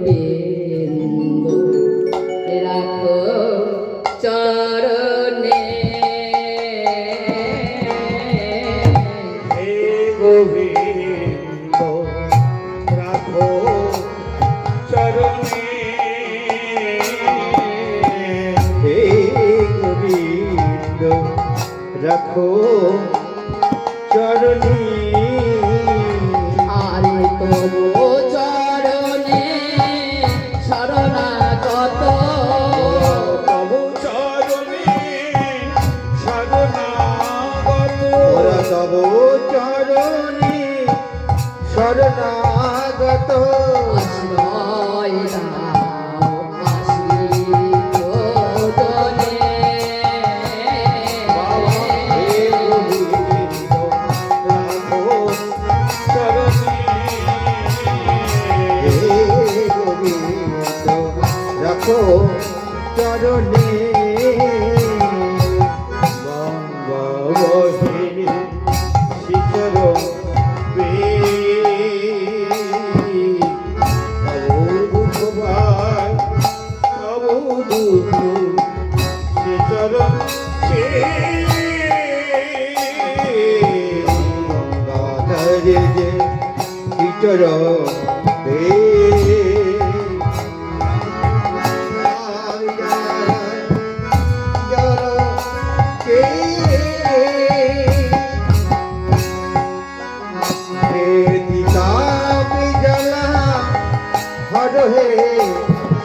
গোবিন্দ রাখো চরণে হে গোবিন্দ রাখো চরণে হে গোবিন্দ রাখো চরণে আরে তবু চরণে শরণাগত তবু চরণে শরণাগত তবু চরণে শরণাগত আশ্রয় দাও আশ্রিত জনে হে গোবিন্দ রাখো চরণে হে গোবিন্দ রাখো চরণে গঙ্গাবহিনী শিখর দুঃখবার তবু দুঃখ শিখর গঙ্গাধরে যে ইতর হে হে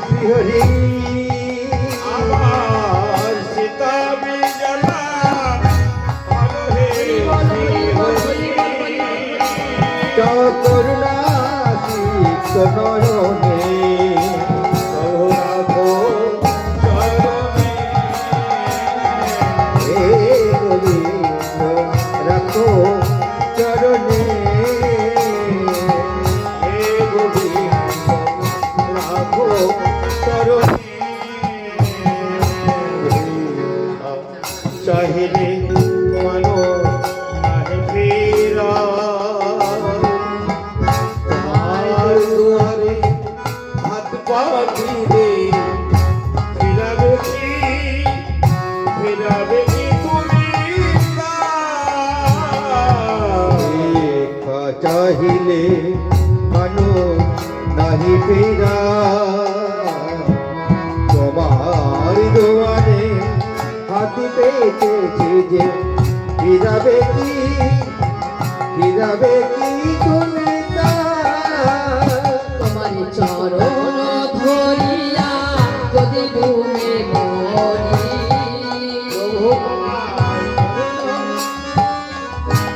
শ্রীহরি আমার সীতা বিজলা হে করুণা শীত নয়নে রাখো চরণে হে গোবিন্দ রাখো চরণে হে গোবিন্দ রাখো চরণে চাহিলে মানো নাহি ফিরা তোমার দুয়ারে হাত পাখিরে ফিরাবে কি তুমি চাহিলে মানো নাহি ফেরা তোমার দোয়ারে হাত পেতেছে যে ফিরাবে কি তুমি তোমার চরণ ধরিয়া যদি ঘুমে মরি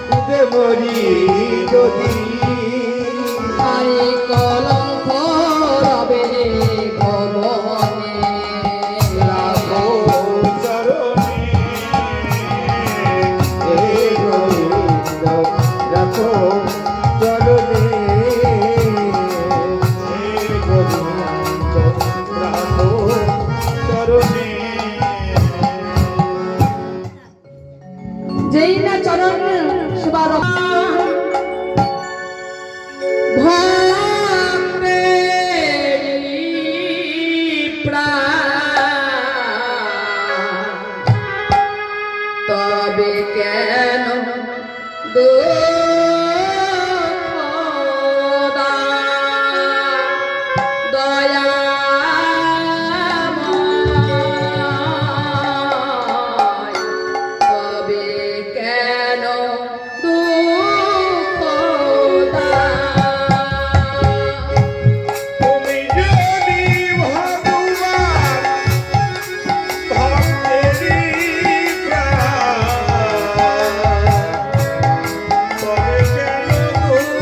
ডুবে মরি যদি আরে কলঙ্ক রবে ভবনে রাখো চরণে হে গোবিন্দ রাখো চরণে হে গোবিন্দ রাখো চরণে যেই না চরণ সেবার তবে কেন দয়া তবে কেন দুঃখ তুমি যদি ভগবান ভক্তেরই প্রাণ তবে কেন দুঃখ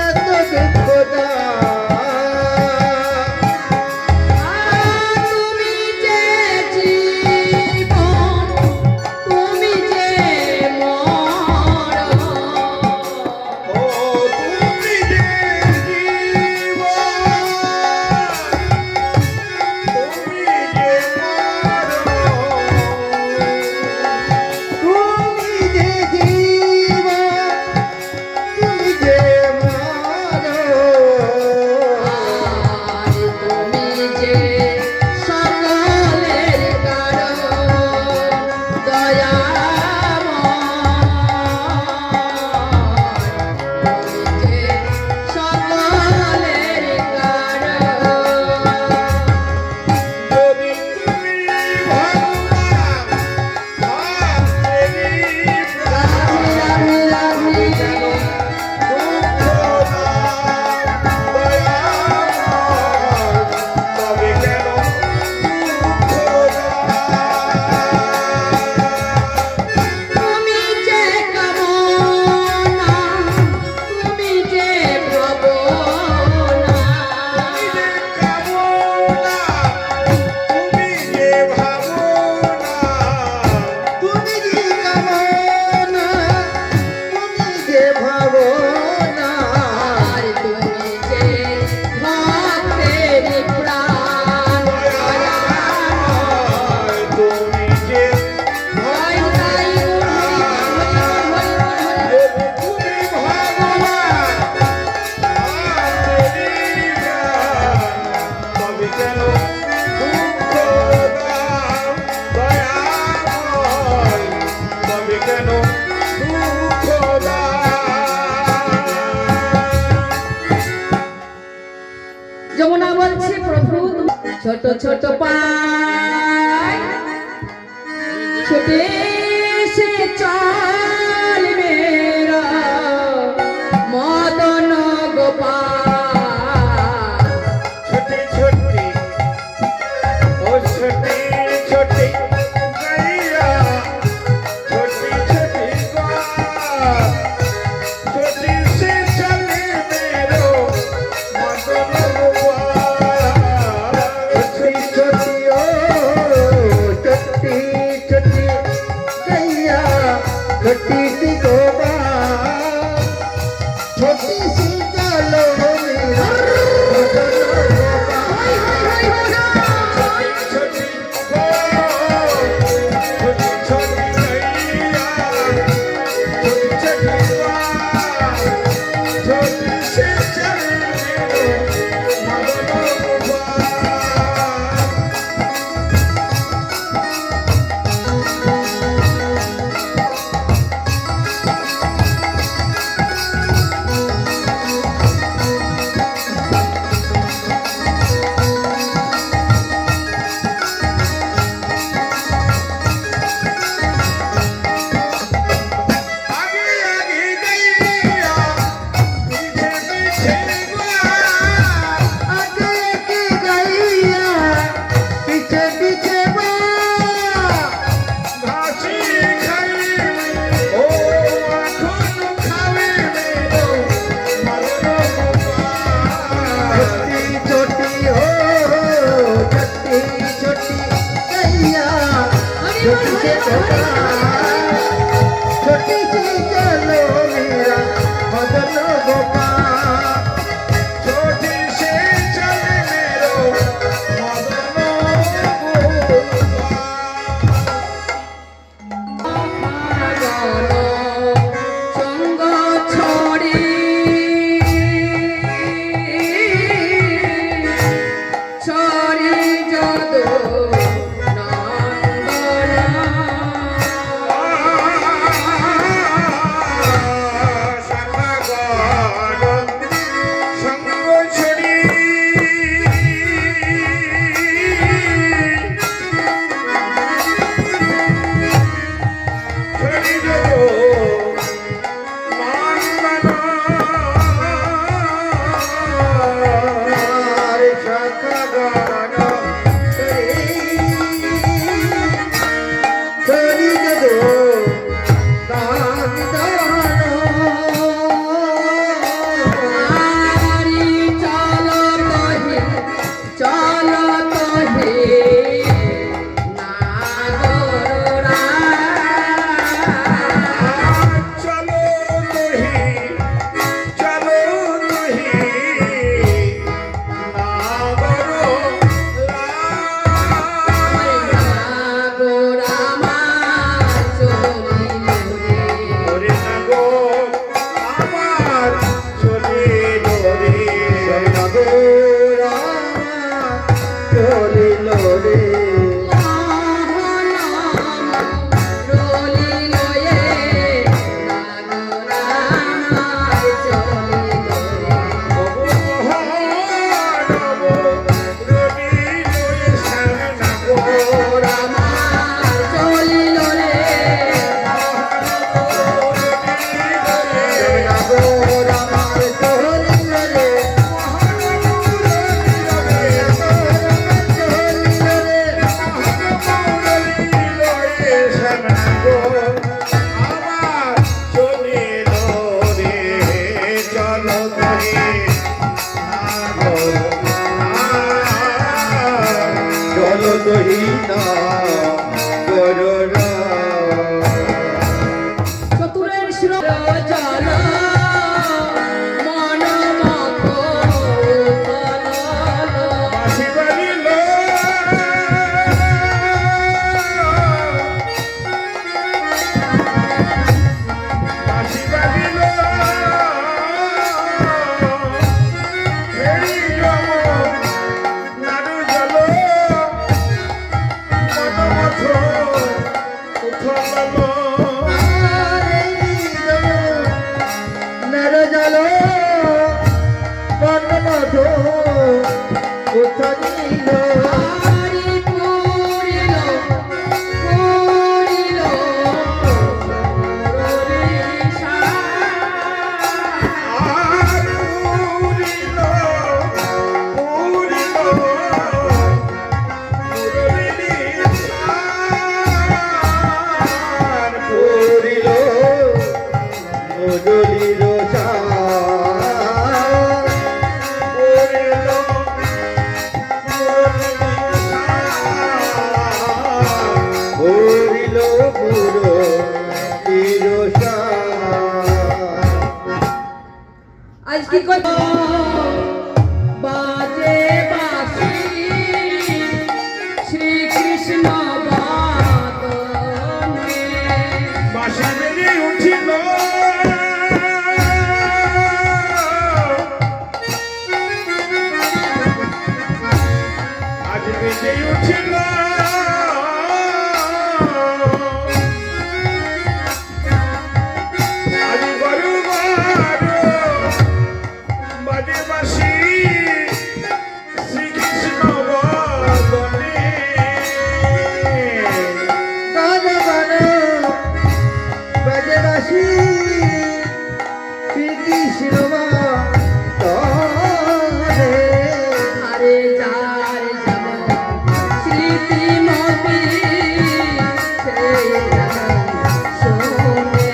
এত দুঃখ তুমি যে জীবন তুমি যে মরণ ও তুমি যে জীবন তুমি যে তুমি যে জীবন তুমি যে আর তুমি যে সকলের কারণ দয়াময় তুমি যে সকলের কারণ যদি তুমি ভগবান ভাবেনি রাধে রাধে রাধে দুঃখ দয়াময় তবে কেন দুঃখ তুমি যে কামনা তুমি যে ভাবনা তুমি যে ভাবনা তুমি যে কামনা তুমি যে ভাবনা আর তুমি যে ভক্তের প্রাণ তুমি যে ভয় তাই তুমি ভগবান তবে কেন দুঃখ দাও দয়াময় তবে কেন দুঃখ যমুনা বলছে প্রভু ছোট ছোট পায় ছুটে সে চাল মেরা মদন গোপাল छोटी छोटी ओ छोटी छोटी गैया छोटी छोटी बात छोटी से चले मेरो मदन छोटी छोटी ओ छोटी छोटी गैया छोटी सी गोबा छोटी सी चलो मेरा मदन गोपा छोटी छोटी छोटी गैया छोटी छोटी बात छोटी से चले मेरो मदन आगे आगे गैया पीछे पीछे आगे की गैया पीछे पीछे बा घासी खाई ओ आँखों खावे मेरो मदन गोपाल छोटी छोटी हो छोटी छोटी गैया छोटी से छोटा छोटी सी चलो मेरा मदन गोपाल छोटी से चले मेरो मदन गोपाल সঙ্গ ছড়ি ছড়ি যদ দেখো উঠনিল আরে পুরিল পুরিল ওড়িশা আর উড়িল উড়িল মুরলীর সার পুরিল মুরলীর সার উড়িল মুরলীর সার পুরিল মুরলীর সার আজ কি করব বাজে বাঁশি শ্রীকৃষ্ণ বাদনে বাঁশি বেজে উঠিল আজ বেজে উঠিল আজ গরু গরু বাজে বাঁশি শ্রীকৃষ্ণ বদনে গান গান ব্রজবাসী শ্রীকৃষ্ণ তরে আরে যার যেমন স্মৃতিমতি সেই যেমন শোনে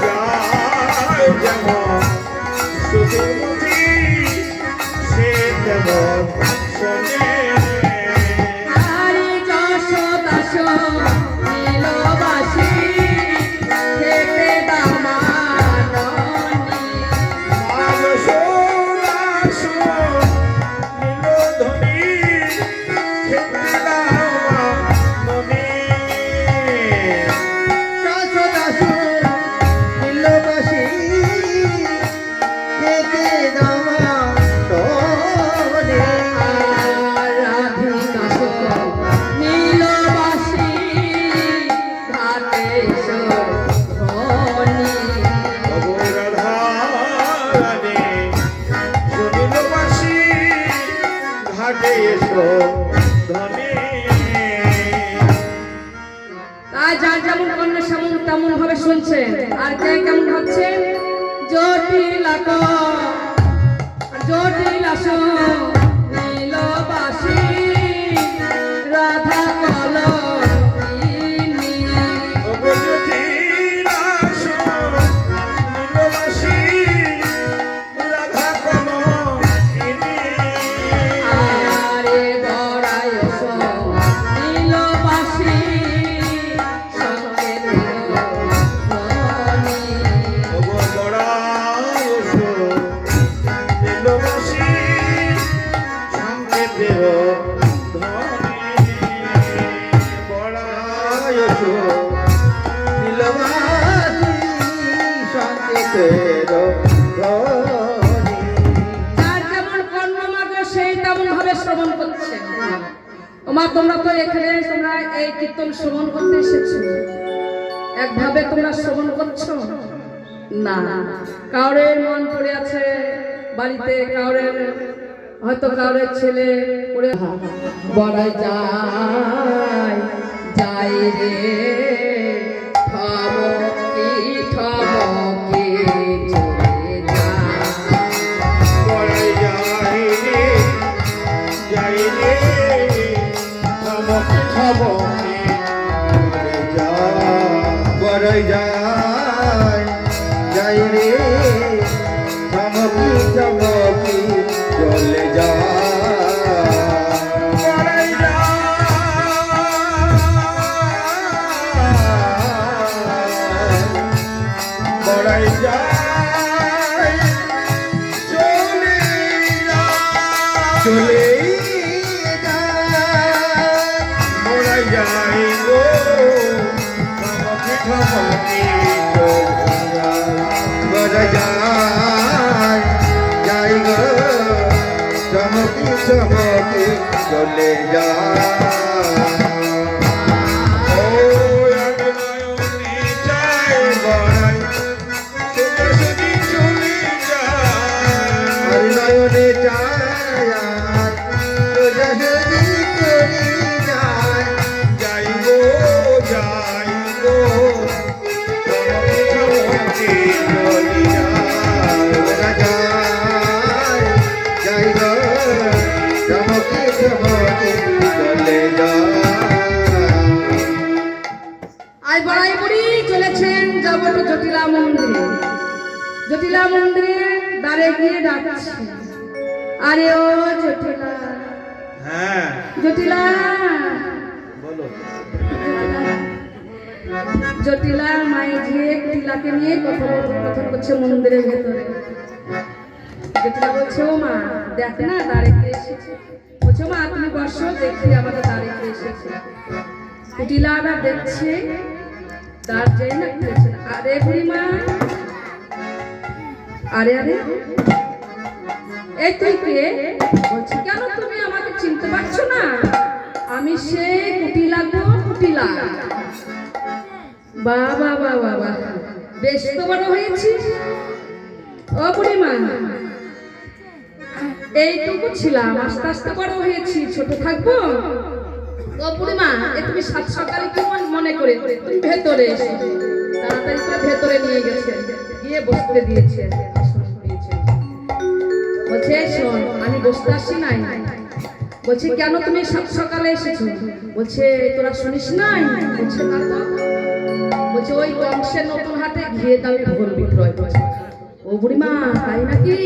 যায় যেমন সুধুমতি সে তেমন শোনে আরে যশোদাস নীলবাসী খেতে দামাননি আজ সোনাস নীলধ্বনি খেতে দাও মনে দাস দাস নীলবাসী খেতে দামা তরে রাধিকাস নীলবাসী ঘাটে ধনি রাধারানী সুনীলবাসী ঘাটে এসো ধনে তাই যার যেমন কন্যা সেমন তেমন ভাবে শুনছে আর কে কেমন ভাবছে জটিল জটিল নীলবাসী রাধা কলকিনী আরে গড়ায় নীলবাসী সঙ্গে ধনি যার যেমন কর্ম মাগে সেই তেমন ভাবে শ্রবণ করছে ওমা তোমরা তো এখানে তোমরা এই কীর্তন শ্রবণ করতে এসেছো একভাবে তোমরা শ্রবণ করছো না কাউরের মন পড়ে আছে বাড়িতে কাউরের হয়তো কাউরের ছেলে পড়ে বড়াই যায় যাই রে ঠমকি ঠমকি চলে যাই রে চমকি চমকি চলে যা বড়াই যায় চলে যায় চলে বড়াই যায় গো ঠমকি বড় যায় যাই গো চমকি চমকি চলে যা ও আগনয়নি যায় বড়াই সোজাসুজি চলে যায় চলে যায় সোজাসুজি করি যায় যাই গো চমকে চলিয়া ওরা যায় যাই গো চমকে চমকে চলে যায় আই বড়াই বুড়ি চলেছেন যাব তো জটিলা মন্দিরে। জটিলা মন্দিরে দ্বারে গিয়ে ডাকছে, আরে ও জটিলা, হ্যাঁ জটিলা, বলো জটিলা মায়ে গিয়ে কুটিলাকে নিয়ে কথোপকথন করছে মন্দিরের ভেতরে। জটিলা বলছে, ও মা দেখ না দ্বারে কে এসেছে। বলছে, মা তুমি বসো, দেখি আমাদের দ্বারে কে এসেছে। কুটিলা আবার দেখছে, তার যাই না খুলেছে। আরে বুড়িমা, আরে আরে এই তুই কে? বলছি, কেন তুমি আমাকে চিনতে পারছো না? আমি সে কুটিলা গো, কুটিলা। বাবা বাবা বাবা, বেশ তো বড় হয়েছিস। ও বুড়িমা, এইটুকু ছিলাম, আস্তে আস্তে বড় হয়েছি, ছোট থাকবো? ও বুড়িমা, এ তুমি সাত সকালে কি মনে করে তুমি ভেতরে এসে তাড়াতাড়ি করে ভেতরে নিয়ে গেছে, গিয়ে বসতে দিয়েছে, আসন দিয়েছে। বলছে, শোন, আমি বসতে আসছি নাই। বলছে, কেন তুমি সাত সকালে এসেছো? বলছে, তোরা শুনিস নাই? বলছে, না তো। বলছে, ওই বংশের নতুন হাটে ঘিয়ে দামে ভোল বিক্রয় করছে। ও বুড়িমা, তাই নাকি?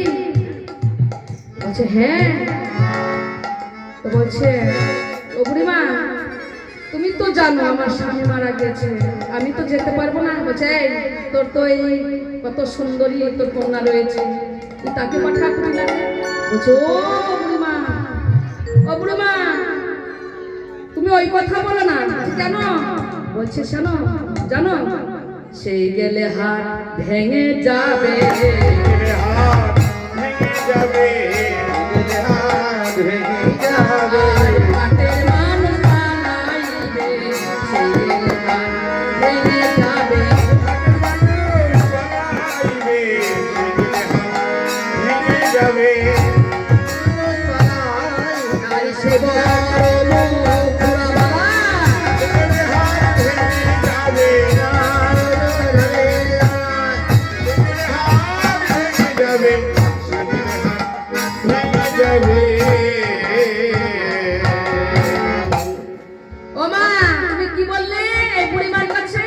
বলছে, হ্যাঁ। তো বলছে, ও বুড়িমা, তুমি তো জানো আমার স্বামী মারা গেছে, আমি তো যেতে পারবো না। বলছে, এই তোর তো এই কত সুন্দরী তোর কন্যা রয়েছে, তুই তাকে পাঠা করি না। বলছে, ও বুড়িমা, ও বুড়িমা, তুমি ওই কথা বলো না। কেন? বলছে, শোনো, জানো সেই গেলে হাত ভেঙে যাবে, হাত ভেঙে যাবে হাত ভেঙে যাবে পাটের মানুষ বানাইবে, সেই গেলে হাত ভেঙে যাবে। বানাইবে ভেঙে যাবে আর সে বড় মুখ বাবা, হাত ভেঙে যাবে যাবে ভেঙে যাবে ও মা, তুমি কি বললে এই বুড়িমার কাছে?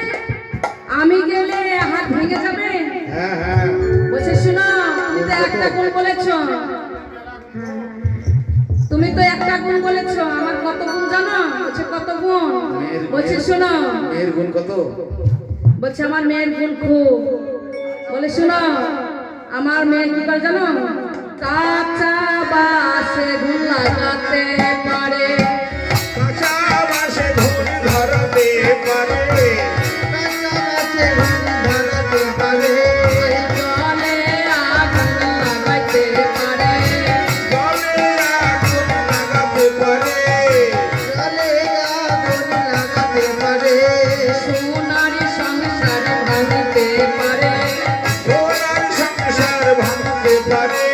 আমি গেলে হাত ভেঙে যাবে? হ্যাঁ হ্যাঁ বলছে, শোনো, তুমি তো একটা গুণ বলেছো, তুমি তো একটা গুণ বলেছো, আমার কত গুণ জানো? বলছে, কত গুণ? বলছে, শোনো, এর গুণ কত? বলছে, আমার মেয়ের গুণ খুব। বলে, শোনো, আমার মেয়ে কি করে জানো? কাঁচা বাসে গুণ লাগাতে পারে, কাঁচা বাসে ধরে ধরতে পারে কাছে ধরতে পারে জলে আগুন লাগাইতে পারে, জলে আগুন লাগাতে পারে চলে আগুন লাগাতে পারে সোনারি সংসার ভাঙিতে পারে। সোনার সংসার ভাঙতে পারে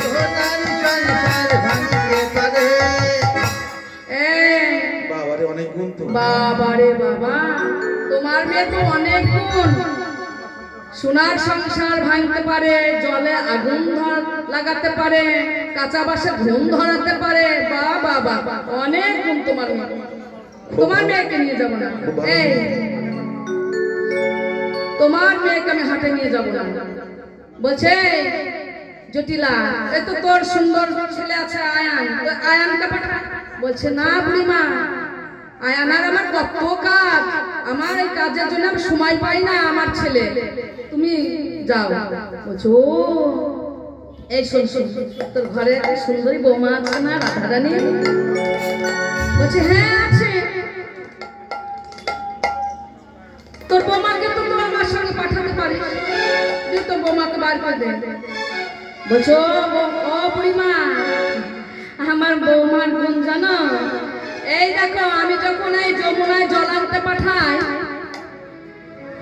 সোনার সংসার ভাঙতে পারে বাবারে অনেক গুণ তো বাবারে বাবা, তোমার মেয়ে তো অনেক গুণ। সোনার সংসার ভাঙতে পারে, জলে আগুন লাগাতে পারে, কাঁচা বাসে ঘুম ধরাতে পারে। বাবা বাবা, অনেক গুণ তোমার মেয়ে। তোমার মেয়েকে নিয়ে যাবো না, এই তোমার মেয়েকে আমি হাটে নিয়ে যাবো না। বলছে, জটিলা, এ তো তোর সুন্দর ছেলে আছে আয়ান, তো আয়ানকে পাঠা। বলছে, না বুড়িমা, আয়ানার আমার কত কাজ, আমার এই কাজের জন্য আমি সময় পাই না, আমার ছেলে, তুমি যাও। বলছো, ও এই শোন শোন, তোর ঘরে সুন্দরী বৌমা আছে না, রাধারানী? বলছে, হ্যাঁ আছে। তোর বৌমাকে তো তোর আমার সঙ্গে পাঠাতে পারিস, তুই তোর বৌমাকে বার করে দে। বলছো, ও বুড়িমা, আমার বৌমার গুণ জানো? এই দেখো, আমি যখন এই যমুনায় জল আনতে পাঠাই,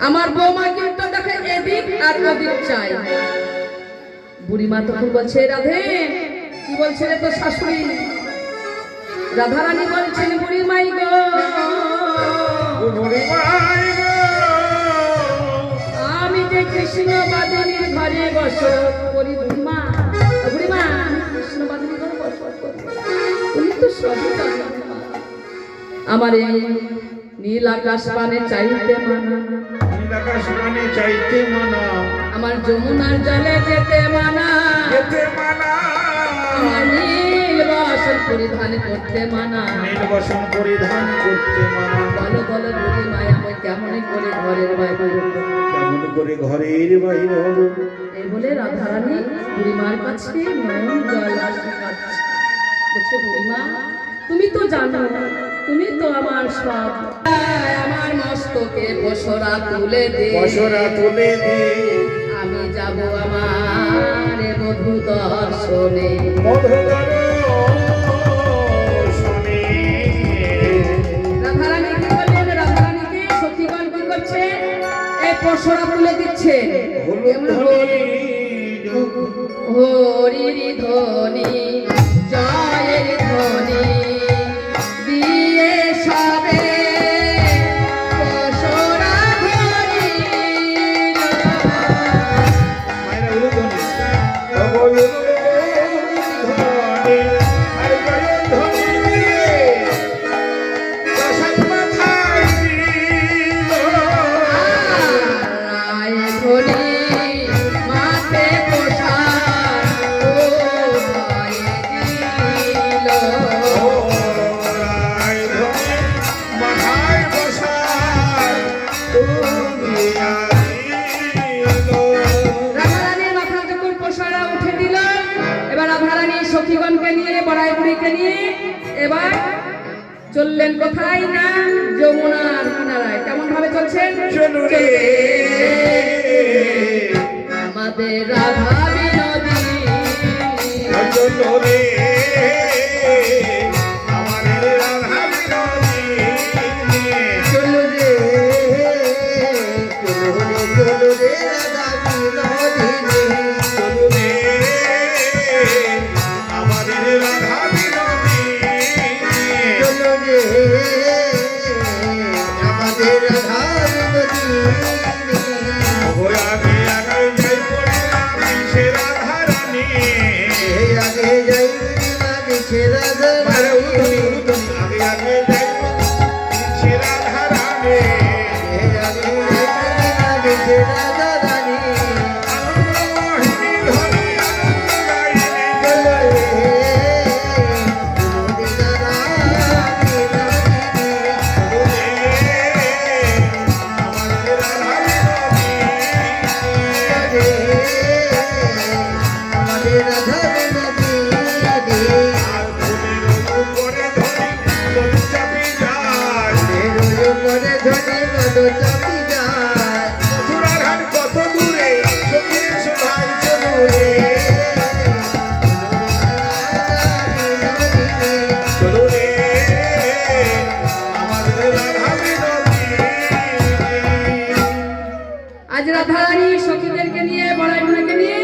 আমার বৌমা কিন্তু দেখে এদিক আর ওদিক চাই। বুড়িমা তখন বলছে, রাধে কি বলছে রে তোর শাশুড়ি? রাধারানী বলছেন, বুড়িমাই গো, বুড়িমাই গো, আমি যে কৃষ্ণ বাদিনীর ঘরে বসত করি। বুড়িমা, বুড়িমা, আমি কৃষ্ণ বাদিনীর ঘরে বসবাস করি, তুমি তো সবই জানো। আমার এই নীল আকাশ পানে চাইতে মানা, নীল আকাশ পানে চাইতে মানা, আমার যমুনার জলে যেতে মানা, যেতে মানা, আমার নীল বসন পরিধান করতে মানা। নীল বসন পরিধান করতে মানা। বলো বলো বুড়িমা, আমি কেমন করে ঘরের বাইরে হবো? কেমন করে ঘরের বাইরে হব? এই বলে রাধারানী বুড়িমার কাছে নয়ন জল আসতে কাঁদছে। বলছে, বুড়িমা তুমি তো জানো, তুমি তো আমার সব, আমার মস্তকে বসরা তুলে দে, বসরা তুলে দে, আমি যাব আমার বধূ দর্শনে। মধুকর শোনে। রাধারানী কি করলেন? রাধারানীকে সখীগণ কি করছে? এই বসরা তুলে দিচ্ছে। হরির ধ্বনি, জয়ের ধ্বনি দিয়ে সবে বসরা ধরিল। মায়েরা উলুধ্বনি, উলুধ্বনি, আর জয়ধ্বনি দিয়ে দশাত মাথায় দিল। রায় ধ্বনি মাতে পোষার ও ভয়ে দিল। ও রায় ধ্বনি মাথায় বসার তুমি আনিল। রাধারানীর মাথা যখন পোষারা উঠে দিল, এবার রাধারানী সখীগণকে নিয়ে, বড়াই বুড়িকে নিয়ে এবার চললেন কোথায়? না যমুনার কিনারায়। কেমন ভাবে চলছেন? চলু রে, আমাদের রাধা বিনোদী, চলু রে, আমার রাধা বিনোদিনী। চলো রে, চলো রে, চলো রে রাধা বিনোদিনী। চলু রে, আমাদের রাধা বিনোদিনী। চলো রে, আমাদের রাধা বিনোদিনী। ওই আগে আগে যাই পড়লাম সে রাধা রানী। এই আগে যাই বুড়িমা দিছে রাধা মায়েরা রানী। উলুধ্বনি, আগে আগে যাই সে রাধা রানী। এই আগে যাই বুড়িমা দিছে রাধা রানী। আনন্দমোহিনী ধ্বনি আনন্দ গাইলে। চলো রে, বিনোদিনী রাধা বিনোদিনী। চলু রে, আমাদের রাধা বিনোদিনী। আমাদের রাধা বিনোদিনী। আর ফুলের উপরে ধরি তোর চাপি যায়। রোজ করে ধনে মদ চাপি যায়। মথুরাঘাট কত দূরে, সখী এসো ভাই চলু রে। চলু রে, আমাদের রাধা বিনোদিনী। আজ রাধারানী সখীদেরকে নিয়ে, বড়াই বুড়িকে নিয়ে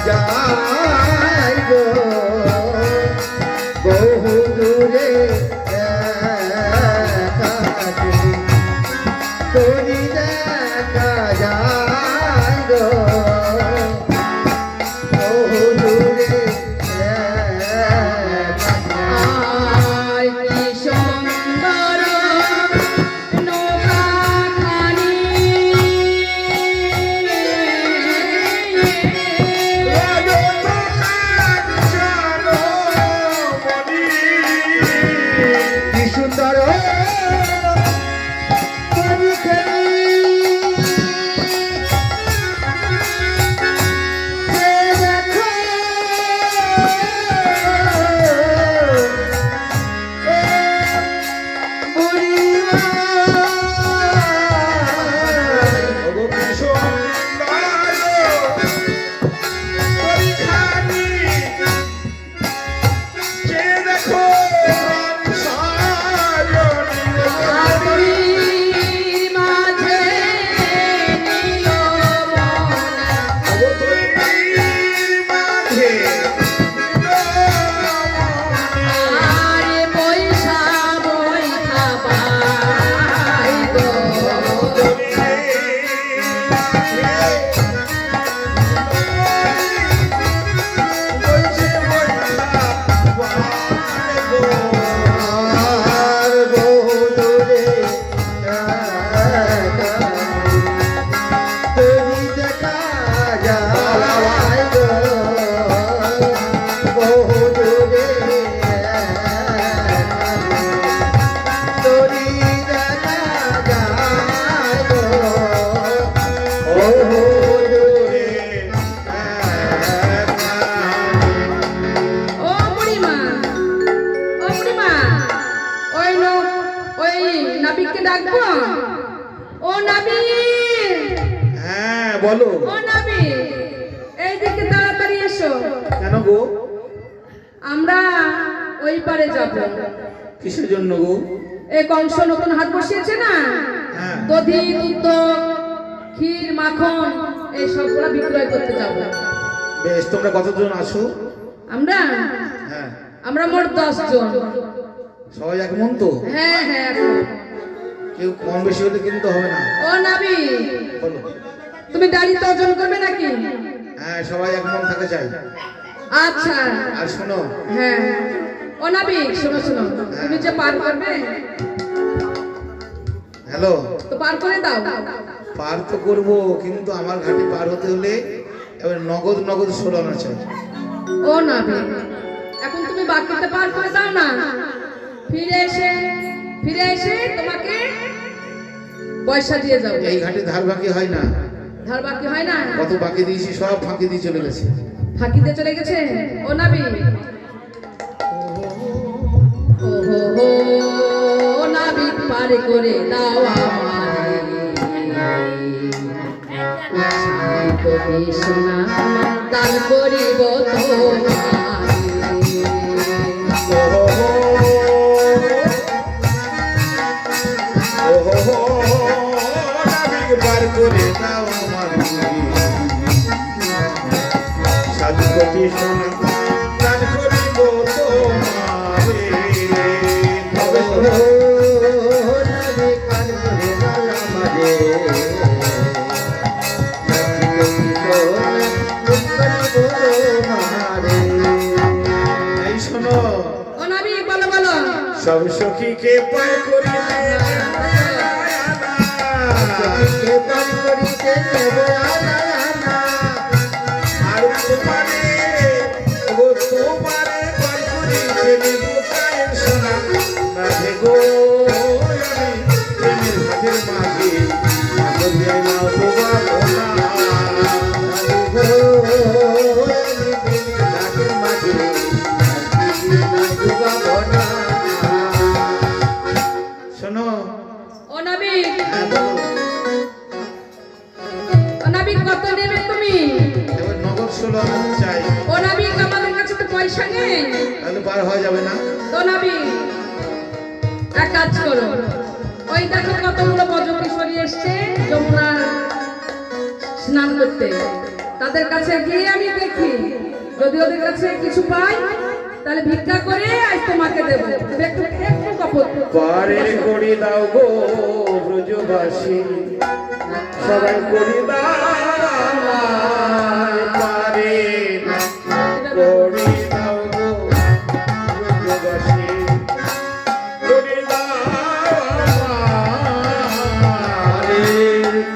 যায় গো বহু দূরে কাছে তোরি দেখা যায় গো বহু দূরে আয় কি সুন্দর নৌকাখানি কি সুন্দর তুমি খেলি যে দেখো মাঝে আরে পয়সা বইখা পাই গো আর বহু দূরে তুমি দেখা যায় গো বহু দূরে তুমি দেখা যায় গো বহু দূরে ও বুড়িমা ওই ওই নাবিককে ডাকবো ও নাবিক হ্যাঁ বলো ও নাবিক এইদিকে তাড়াতাড়ি এসো কেন গো আমরা ওই পারে যাব কিসের জন্য গো এই কংস নতুন হাট বসিয়েছে না হ্যাঁ দধি দুধ ক্ষীর মাখন এই সবগুলা বিক্রয় করতে যাব বেশ তোমরা কতজন আসো আমরা হ্যাঁ আমরা মোট 10 জন সবাই এক মন তো হ্যাঁ হ্যাঁ এখন। কেউ কম বেশি হলে কিন্তু হবে না ও নাবি বলো তুমি দাঁড়িয়ে ওজন করবে নাকি হ্যাঁ সবাই এক মন থাকা চাই আচ্ছা আর শোনো হ্যাঁ ও নাবি শোনো শোনো তুমি যে পার করবে হ্যালো তো পার করে দাও পার তো করবো কিন্তু আমার ঘাটে পার হতে হলে এবার নগদ নগদ 16 আনা চাই ও নাবি এখন তুমি বাকিতে পার করে দাও না ফিরে এসে তোমাকে পয়সা দিয়ে যাও এই ঘাটে ধার বাকি হয় না ধার বাকি হয় না কত বাকি দিয়েছি সব ফাঁকি দিয়ে চলে গেছে ফাঁকিতে চলে গেছে ও নাবি ও হো হো ও নাবি পার করে দাও আমারে কবি সোনা দান করিব নাবিক পার করে দাও আমার সাধু কোটি সোনা দান করিব তোমারে নাবিক পার করে দাও আমারে এই শোনো ও নাবি বলো বলো সব সখীকে পার করিতে সখীকে পার করিতে দেবে আর তোমারে ও তোমারে পার করিতে দেব কায়ের সোনা রাধে গো আমি প্রেমের হাতের মাঝে আগর যাই না তোমার সোনা রাধে গো আমি প্রেমের হাতের মাঝে শোনো ও নাবি হ্যাঁ বলো ও নাবি কত নেবে তুমি এবার নগদ 16 আনা চাই ও নাবি আমাদের কাছে তো পয়সা নেই তাহলে পার হওয়া যাবে না তো নাবি এক কাজ করো ওই দেখো কতগুলো বজকিশোরী এসছে যমুনা স্নান করতে তাদের কাছে গিয়ে আমি দেখি যদি ওদের কাছে কিছু পাই তাহলে ভিক্ষা করে আজ তোমাকে দেবো তুমি একটু একটু কপট পারে করি দাও গো ব্রজবাসী সবাই করি দাও পারে করি দাও গো ব্রজবাসী করি দাও পারে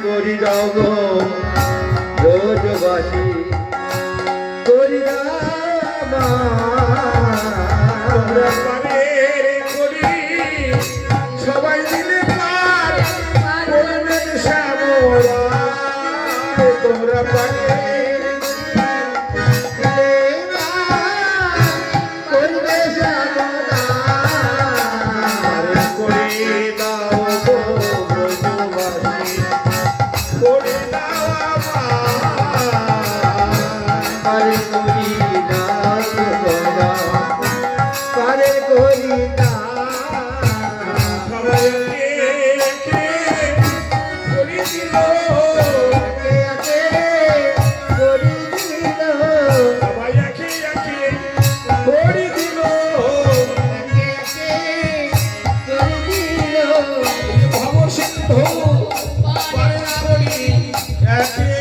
করি দাও গো ব্রজবাসী করি দাও তোমরা পারের করি সবাই মিলে পার করবেন শ্যামলা তোমরা পারের করবে শ্যামলা করে দাও গো ব্রজবাসী করে দাও পারে করি দাও তোমরা পারে করি দাও সবাই একে করি দিল একে করি দিল সবাই একে করি দিল একে করি দিল ভব সিন্ধু পারে করি একে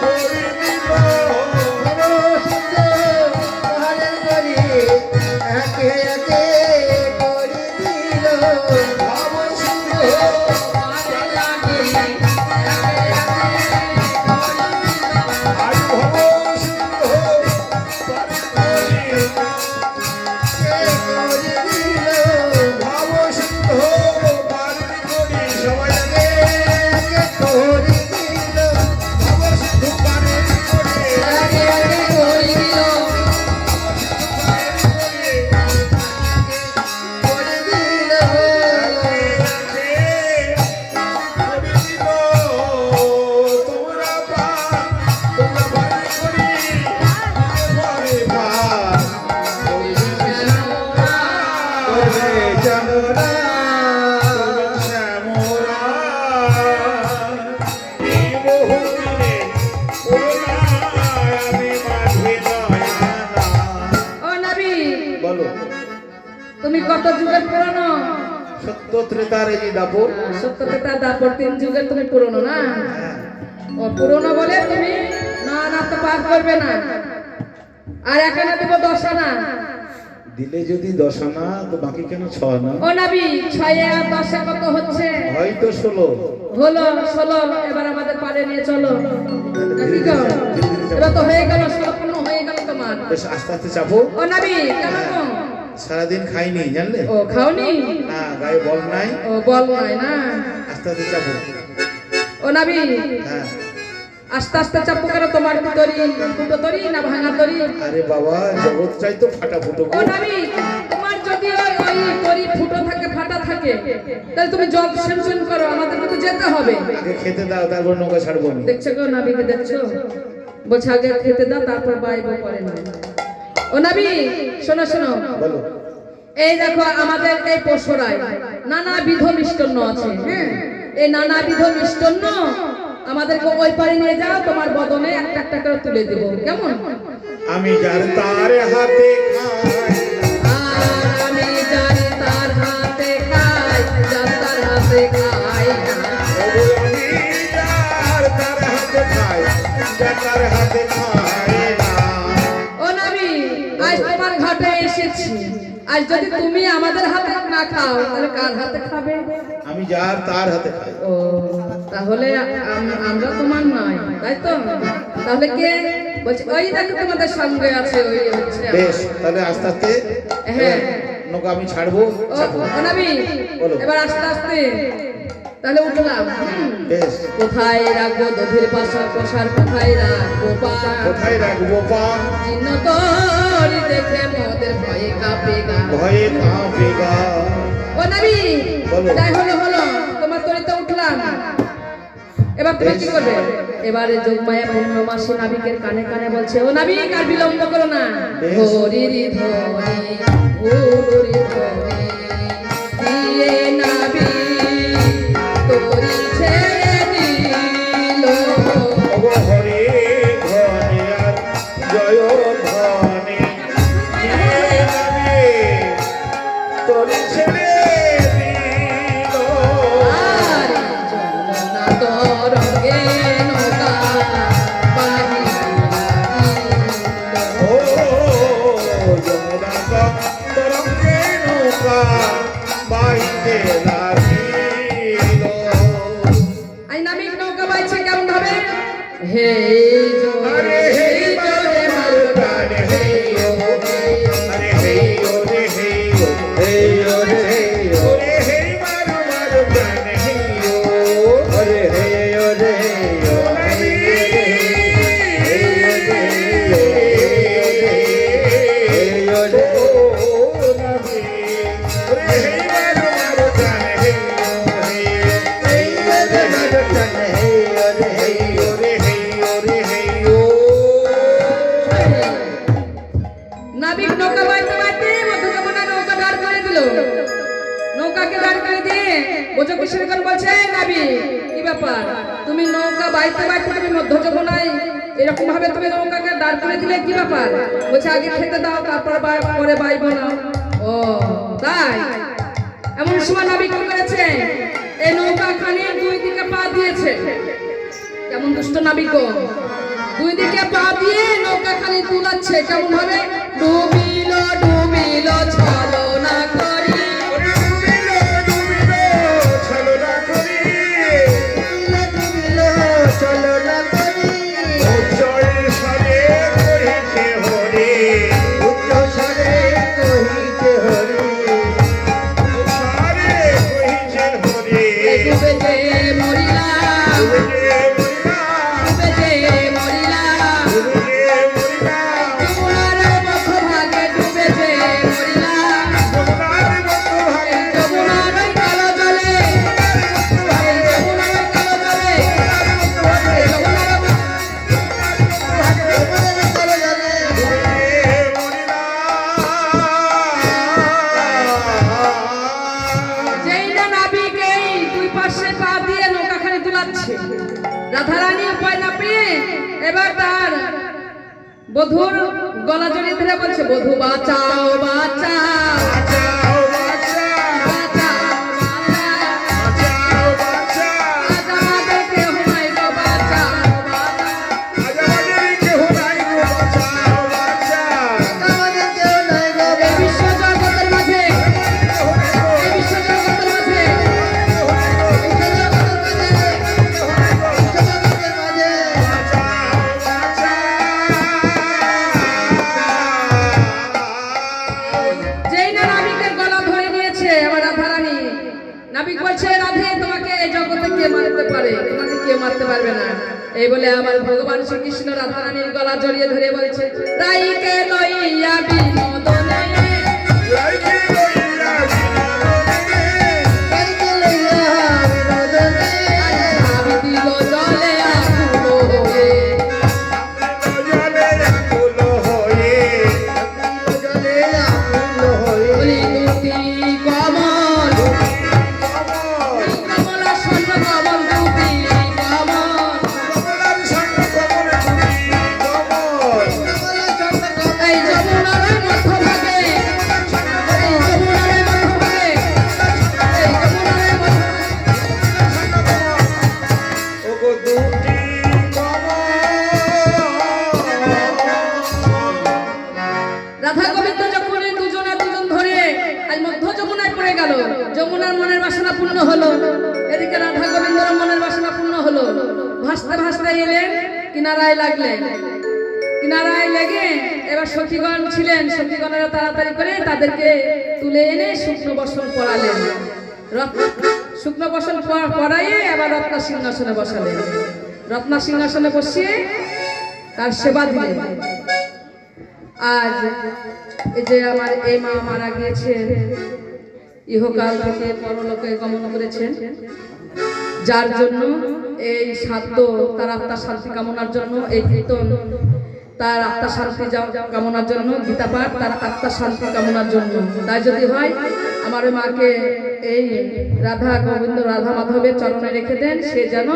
করি দিল ভব সিন্ধু পারে করি একে করি দিল ভব সিন্ধু আজ ভব সিন্ধু পারে করি দিল ভব সিন্ধু পারে করি সবাই একে করি দিল ভব সিন্ধু পারে করি করি দিল করে দিল তোমরা পারে করি শ্যামরা এই বহুদিনে আমি মাঝে দয়ানা ও নবী বলো তুমি কত যুগের পুরনো সত্য ত্রেতার এই দাপর সত্যতা দাপর 3 যুগের তুমি পুরনো না ও পুরনো বলে তুমি না না তো পার করবে না আর এখানে দেব 10 আনা দিলে যদি 10 আনা তো বাকি কেন 6 আনা ও নবী 6 আর 10 কত হচ্ছে হয়তো 16 হলো 16 এবার আমাদের পারে নিয়ে চলো কি গো এবার তো হয়ে গেল সম্পূর্ণ হয়ে গেল তোমার বেশ আস্তে আস্তে চাপো ও নবী কেন গো? সারাদিন খাইনি জানলে ও খাওনি না গায়ে বল নাই ও বল নাই না আস্তে আস্তে চাপো ও নবী হ্যাঁ আস্তে আস্তে চাপু করে তোমার কি তরি ফুটো তরি না ভাঙা তরি আরে বাবা জগৎ চাই তো ফাটা ফুটো ও নবী তোমার যদি ওই তরি ফুটো থাকে ফাটা থাকে তাহলে তুমি জল সেচন করো আমাদের কিন্তু যেতে হবে আগে খেতে দাও তারপর নৌকা ছাড়বো আমি দেখছো গো নবীকে দেখছো বলছে আগে খেতে দাও তারপর বাইব করে না ও নবী শোনো শোনো বলো এই দেখো আমাদের এই পশুরায় নানাবিধ মিষ্টান্ন আছে হ্যাঁ এই নানাবিধ মিষ্টান্ন আমাদেরকে ওই পারে নিয়ে যাও তোমার বদনে একটা একটা করে তুলে দেব কেমন আমি যার তার হাতে খাই আর আমি জানি তার হাতে খাই যার তার হাতে খাই না। ওগো আমি যার তার হাতে খাই যার তার হাতে খাই না ও নবী আজ তোমার ঘাটে এসেছি আজ যদি তুমি আমাদের হাতে না খাও তাহলে কার হাতে খাবে আমি যার তার হাতে খাই ও তাহলে আমরা তোমার নয় তাই তো তাহলে কে বলছে ওই দেখো তোমাদের সঙ্গে আছে ওই হচ্ছে বেশ তাহলে আস্তে আস্তে হ্যাঁ নৌকা আমি ছাড়বো ও চাপো। ও নবী বলো। এবার আস্তে আস্তে তাহলে উঠলাম বেশ কোথায় রাখবো দধির পাশার প্রসার কোথায় রাখবো পা কোথায় রাখবো পা চিহ্ন তোরি দেখে মোদের ভয়ে কাঁপে গা ভয়ে কাঁপে গা ও নবী বলো। যাই হলো তোমার তরিতে উঠলাম এবার তুমি কি করবে এবারে যোগমায়া পূর্ণমাসী নাবিকের কানে কানে বলছে ও নাবিক আর বিলম্ব করো না বেশ। হরিরি ধরি হুরি ধরি দিয়ে নাবি তোরি ছেড়ে দিল ওগো হরে তরঙ্গে নৌকা বাহিয়া ও যমুনা তরঙ্গে নৌকা বাইতে লাগিল। এই নাবিক নৌকা বাইছে কেমন ভাবে? হে আরে হে মারো মারো গান হে ও আরে হে ও রে হে ও হে ও রে হে ও রে হে মারো মারো গান হে ও আরে হে ও রে হে ও নবী হে ও রে হে ও রে ও নবী আরে হে মারো মারো গান হে ও হে হে ও রে মারো গান হে ও রে হে ও রে হে ও রে হে ও। নাবিক নৌকা বাইতে বাইতে মধ্য যমুনা নৌকা দাঁড় করে দিল। নৌকাকে দাঁড় করে দিয়ে বোঝো কিশোর গান বলছে, "এই নাবিক, কি ব্যাপার? তুমি নৌকা বাইতে বাইতে তুমি মধ্য যমুনায় এরকম ভাবে তুমি নৌকাকে দাঁড় করে দিলে, কি ব্যাপার?" বলছে, "আগে খেতে দাও, তারপর পরে বাইব না।" ও তাই? এমন সময় নাবিক কি করেছে? এই নৌকা খানি দুই দিকে পা দিয়েছে। কেমন দুষ্ট নাবিক গো! দুই দিকে পা দিয়ে নৌকা খালি তুলাচ্ছে কেমন ভাবে? ডুবিল ডুবিল ছলনা করি, ওরে ডুবিল ডুবিল ছলনা করি, ডুবিল ছলনা করি, উজ্জ্বল স্বরে কহিছে হরি, উজ্জ্বল স্বরে কহিছে হরি, স্বরে কহিছে হরি, ডুবে যে মরিলা, ডুবে যে মরিলা, ডুবে যে মরিলা, ডুবে যে মরিলা, যমুনার মধ্য ভাগে ডুবে যে মরিলা, যমুনার মতো ভাগে, যমুনার ওই কালো জলে, যমুনার ওই কালো জলে, যমুনার যেই না নাবিক এই দুই পাশে পা দিয়ে নৌকাখানি দুলাচ্ছে, রাধারানী উপায় না পেয়ে এবার তার বধুর গলা জড়িয়ে ধরে বলছে, "বধু বাঁচাও বাঁচাও, বাঁচাও বাঁচাও বাঁচাও বাঁচাও বাঁচাও, আজ আমাদের কেহ নাই গো, বাঁচাও বাঁচাও।" আজ আমাদের কেহ নাই গো, বাঁচাও বাঁচাও, আমাদের কেহ নাই গো, এই বিশ্ব জগতের মাঝে, কেহ নাই গো, এই বিশ্ব জগতের মাঝে, কেহ নাই গো, বিশ্ব জগতের মাঝে কেহ নাই গো, জগতের মাঝে, বাঁচাও বাঁচাও। যেই না নাবিকের গলা ধরে নিয়েছে আমার রাধারানী, নাবিক বলছে, "রাধে, তোমাকে এই জগতে কে মারতে পারে? তোমাকে কেউ মারতে পারবে না।" এই বলে আমার ভগবান শ্রীকৃষ্ণ রাধারানীর গলা জড়িয়ে ধরে বলছে, "রাইকে লইয়া বিনোদনে, লাইকে লইয়া বিনোদনে, লাইকে লইয়া বিনোদনে, আমি দিল জলে আকুল হয়ে, জলে আকুল হয়ে, জলে আকুল হয়ে, বলি দুটি কমল, কমল, কমলা স্বর্ণ কমল, দুটি কমল, কমলার সঙ্গ কমল দুটি কমল, কমলার সঙ্গ কমল, এই যমুনার ওই মধ্যভাগে, এই যমুনার ওই মধ্যভাগে, এই যমুনার ওই মধ্যভাগে ওগো দুটি কমল। রাধা গোবিন্দ যখন এই দুজনে দুজন ধরে আজ মধ্য যমুনায় পড়ে গেল, যমুনার মনের বাসনা পূর্ণ হলো, এদিকে রাধা গোবিন্দর মনের বাসনা পূর্ণ হলো। ভাসতে ভাসতে এলেন কিনারায় লাগলেন, কিনারায় লেগে এবার সখীগণ ছিলেন, সখীগণেরা তাড়াতাড়ি করে তাদেরকে তুলে এনে শুকনো বসন পরালেন। শুকনো বসন পরাইয়ে আবার রত্না সিংহাসনে বসালেন। রত্না সিংহাসনে বসিয়ে তার সেবা দিলেন। আজ এই যে আমার এই মা মারা গিয়েছেন, ইহকাল থেকে পরলোকে গমন করেছেন, যার জন্য এই সাধ্য তার আত্মার শান্তি কামনার জন্য এই কীর্তন, তার আত্মার শান্তি কামনার জন্য গীতা পাঠ, তার আত্মার শান্তি কামনার জন্য। তাই যদি হয় আমার ওই মাকে এই রাধা গোবিন্দ রাধা মাধবের চরণে রেখে দেন, সে যেন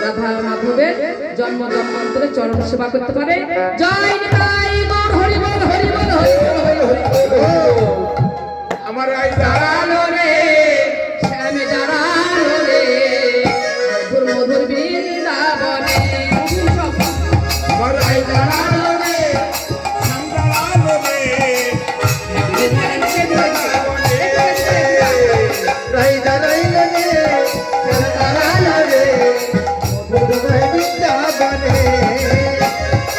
রাধা মাধবের জন্ম জন্মান্তরে চরণ সেবা করতে পারে। জয় নিতাই গৌর, হরি বল হরি বল হরি বল হরি বল। আমার এই দাঁড়ালো রে, শ্যামে যারা রে মধুর মধুর বৃন্দাবনে আমার রাই দাঁড়ালো রে শ্যাম দাঁড়ালো রে রাইদা রাইলা রে সরকারালা রে মধুময় বৃন্দাবনে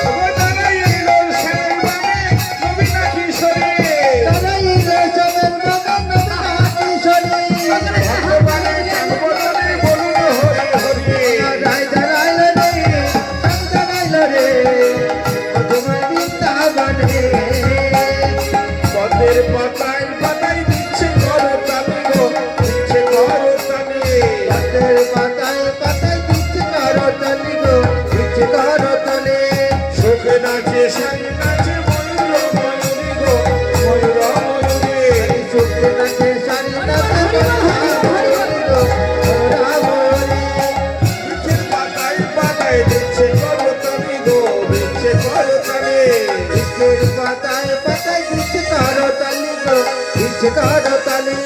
ও দাঁড়াইলো শ্যাম বামে নবীনা কিশোরে দাঁড়াইলো চমন মগন নবনা কিশোরী ভগবানের জন্মদিনে বলুন হরি হরি রাইদা রাইলা রে সরকারালা রে মধুময় বৃন্দাবনে পথের পাতায় পাতায় দিচ্ছে করতালি গো দিচ্ছে করতালি পাতের পাতায় পাতায় দিচ্ছে করতালি গো দিচ্ছে করতালি সুখে নাচে সাই নাচে ময়ূর ময়ূরী গো ময়ূর ময়ূরী সুখে নাচে সারি নাচে দিচ্ছে পাতায় পাতায় দিচ্ছে করতালি গো দিচ্ছে করতালি পাতায় পাতায় দিচ্ছে করতালি গো দিচ্ছে করতালি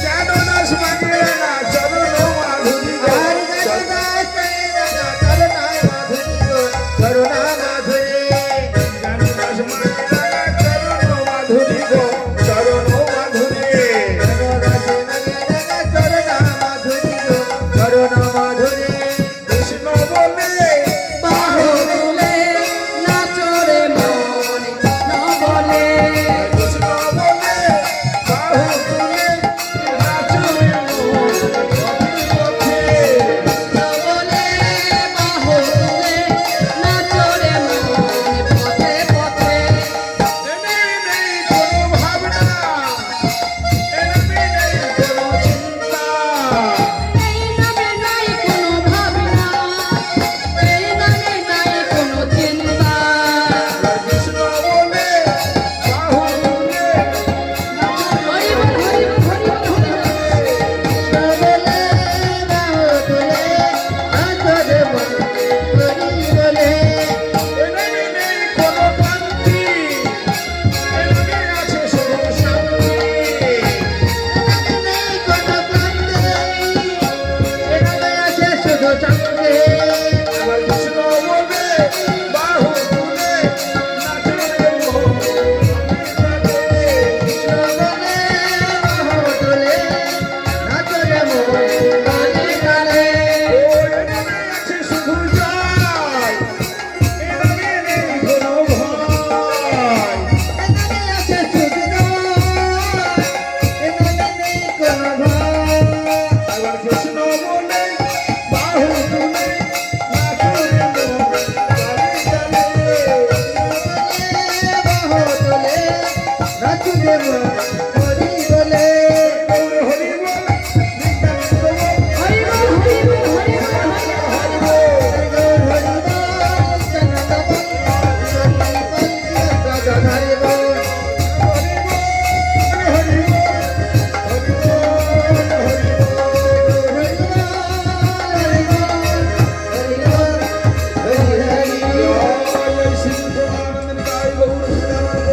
কেন নাচ মাগিয়ে না চরণ মাধুরী গো আর করুণা মাধুরী গো করুণা মাধুরী কেন নাচ মাগিয়ে না চরণ মাধুরী গো চরণ মাধুরী করুণা মাধুরী গো করুণা মাধুরী কৃষ্ণ বলে বাহু তুলে নাচরে মন কৃষ্ণ বলে কৃষ্ণ বলে বাহু তুলে নাচরে মন পথে কৃষ্ণ বলে বাহু তুলে নাচরে মন পথে পথে নেই নেই কোনো ভাবনা নেই কোনো চিন্তা এই নামে নাই কোনো ভাবনা এই নামে নাই কোনো চিন্তা কৃষ্ণ বলে বাহু তুলে হরি বল হরি বল হরি বল হরি বল নেই নেই কোনো ক্লান্তি এনে আছে শুধু শান্তি আমার কৃষ্ণ বলে বাহু তুলে নাচরে মন আছে শুধু জয় এনে নেই কোনো ভয় আমার কৃষ্ণ